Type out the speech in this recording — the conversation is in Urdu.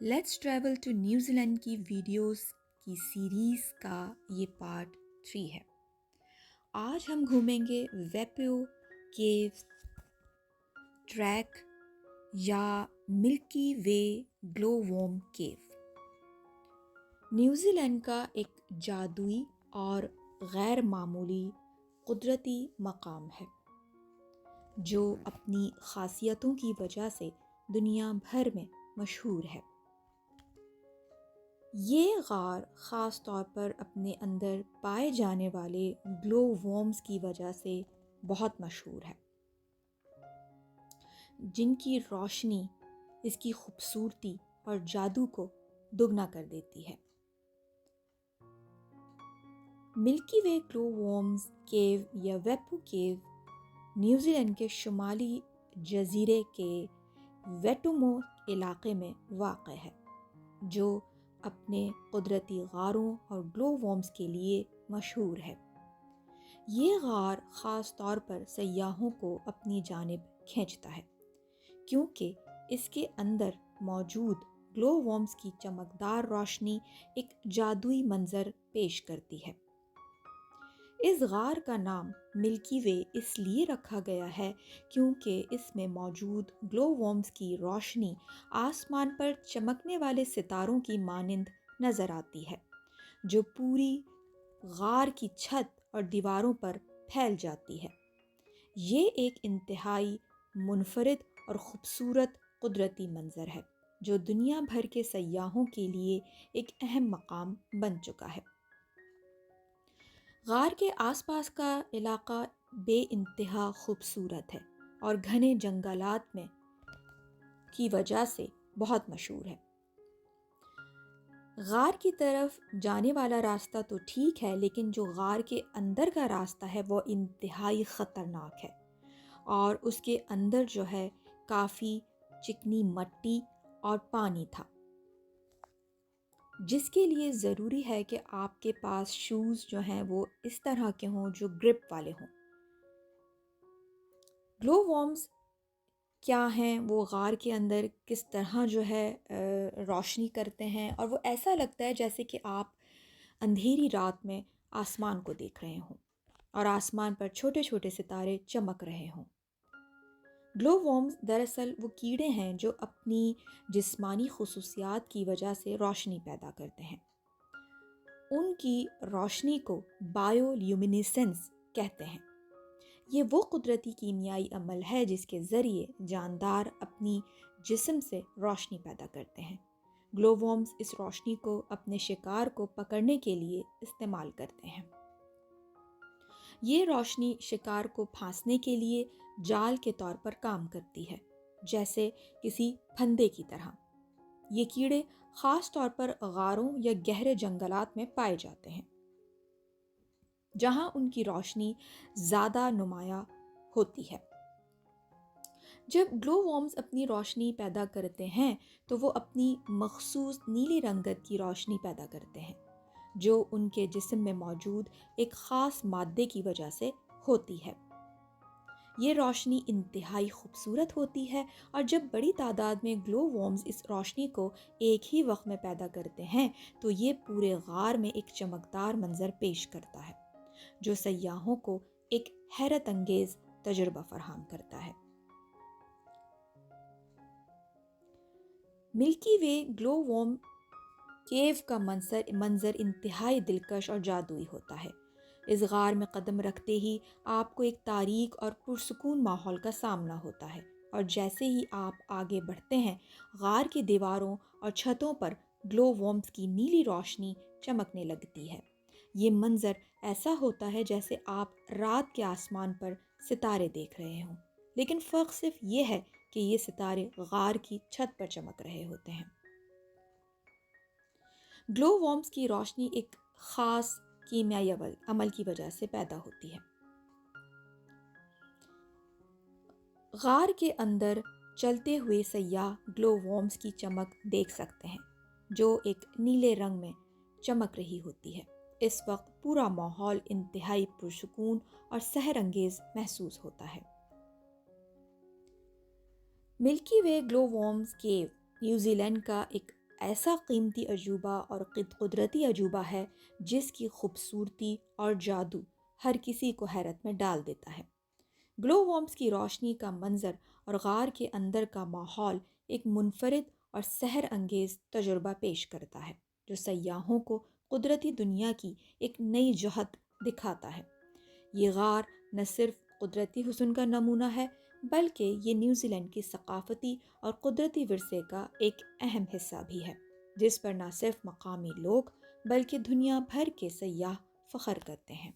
Let's travel to New Zealand کی ویڈیوز کی سیریز کا یہ پارٹ 3 ہے۔ آج ہم گھومیں گے ویپیو کیو ٹریک یا ملکی وے گلو وارم کیو۔ نیوزی لینڈ کا ایک جادوئی اور غیر معمولی قدرتی مقام ہے جو اپنی خاصیتوں کی وجہ سے دنیا بھر میں مشہور ہے۔ یہ غار خاص طور پر اپنے اندر پائے جانے والے گلو وارمز کی وجہ سے بہت مشہور ہے، جن کی روشنی اس کی خوبصورتی اور جادو کو دگنا کر دیتی ہے۔ ملکی وے گلو وارمز کیو یا ویپو کیو نیوزی لینڈ کے شمالی جزیرے کے ویٹومو علاقے میں واقع ہے، جو اپنے قدرتی غاروں اور گلو وارمز کے لیے مشہور ہے۔ یہ غار خاص طور پر سیاحوں کو اپنی جانب کھینچتا ہے کیونکہ اس کے اندر موجود گلو وارمز کی چمکدار روشنی ایک جادوئی منظر پیش کرتی ہے۔ اس غار کا نام ملکی وے اس لیے رکھا گیا ہے کیونکہ اس میں موجود گلو وارمز کی روشنی آسمان پر چمکنے والے ستاروں کی مانند نظر آتی ہے، جو پوری غار کی چھت اور دیواروں پر پھیل جاتی ہے۔ یہ ایک انتہائی منفرد اور خوبصورت قدرتی منظر ہے جو دنیا بھر کے سیاحوں کے لیے ایک اہم مقام بن چکا ہے۔ غار کے آس پاس کا علاقہ بے انتہا خوبصورت ہے اور گھنے جنگلات میں کی وجہ سے بہت مشہور ہے۔ غار کی طرف جانے والا راستہ تو ٹھیک ہے، لیکن جو غار کے اندر کا راستہ ہے وہ انتہائی خطرناک ہے، اور اس کے اندر جو ہے کافی چکنی مٹی اور پانی تھا، جس کے لیے ضروری ہے کہ آپ کے پاس شوز جو ہیں وہ اس طرح کے ہوں جو گرپ والے ہوں۔ گلو وارمز کیا ہیں، وہ غار کے اندر کس طرح جو ہے روشنی کرتے ہیں، اور وہ ایسا لگتا ہے جیسے کہ آپ اندھیری رات میں آسمان کو دیکھ رہے ہوں اور آسمان پر چھوٹے چھوٹے ستارے چمک رہے ہوں۔ گلو وارمز دراصل وہ کیڑے ہیں جو اپنی جسمانی خصوصیات کی وجہ سے روشنی پیدا کرتے ہیں۔ ان کی روشنی کو بائیو لیومینیسنس کہتے ہیں۔ یہ وہ قدرتی کیمیائی عمل ہے جس کے ذریعے جاندار اپنی جسم سے روشنی پیدا کرتے ہیں۔ گلو وارمز اس روشنی کو اپنے شکار کو پکڑنے کے لیے استعمال کرتے ہیں۔ یہ روشنی شکار کو پھانسنے کے لیے جال کے طور پر کام کرتی ہے، جیسے کسی پھندے کی طرح۔ یہ کیڑے خاص طور پر غاروں یا گہرے جنگلات میں پائے جاتے ہیں، جہاں ان کی روشنی زیادہ نمایاں ہوتی ہے۔ جب گلو وارمز اپنی روشنی پیدا کرتے ہیں تو وہ اپنی مخصوص نیلی رنگت کی روشنی پیدا کرتے ہیں، جو ان کے جسم میں موجود ایک خاص مادے کی وجہ سے ہوتی ہے۔ یہ روشنی انتہائی خوبصورت ہوتی ہے، اور جب بڑی تعداد میں گلو وارمز اس روشنی کو ایک ہی وقت میں پیدا کرتے ہیں تو یہ پورے غار میں ایک چمکدار منظر پیش کرتا ہے جو سیاحوں کو ایک حیرت انگیز تجربہ فراہم کرتا ہے۔ ملکی وے گلو وارم کیو کا منظر انتہائی دلکش اور جادوئی ہوتا ہے۔ اس غار میں قدم رکھتے ہی آپ کو ایک تاریک اور پرسکون ماحول کا سامنا ہوتا ہے، اور جیسے ہی آپ آگے بڑھتے ہیں غار کی دیواروں اور چھتوں پر گلو وارمز کی نیلی روشنی چمکنے لگتی ہے۔ یہ منظر ایسا ہوتا ہے جیسے آپ رات کے آسمان پر ستارے دیکھ رہے ہوں، لیکن فرق صرف یہ ہے کہ یہ ستارے غار کی چھت پر چمک رہے ہوتے ہیں۔ گلو وارمز کی روشنی ایک خاص کیمیائی عمل کی وجہ سے پیدا ہوتی ہے۔ غار کے اندر چلتے ہوئے سیاح گلو وارمز کی چمک دیکھ سکتے ہیں جو ایک نیلے رنگ میں چمک رہی ہوتی ہے۔ اس وقت پورا ماحول انتہائی پرسکون اور سحر انگیز محسوس ہوتا ہے۔ ملکی وے گلو وارمز کیو نیوزی لینڈ کا ایک ایسا قیمتی عجوبہ اور قدرتی عجوبہ ہے جس کی خوبصورتی اور جادو ہر کسی کو حیرت میں ڈال دیتا ہے۔ گلو وارمز کی روشنی کا منظر اور غار کے اندر کا ماحول ایک منفرد اور سحر انگیز تجربہ پیش کرتا ہے جو سیاحوں کو قدرتی دنیا کی ایک نئی جہت دکھاتا ہے۔ یہ غار نہ صرف قدرتی حسن کا نمونہ ہے بلکہ یہ نیوزی لینڈ کی ثقافتی اور قدرتی ورثے کا ایک اہم حصہ بھی ہے، جس پر نہ صرف مقامی لوگ بلکہ دنیا بھر کے سیاح فخر کرتے ہیں۔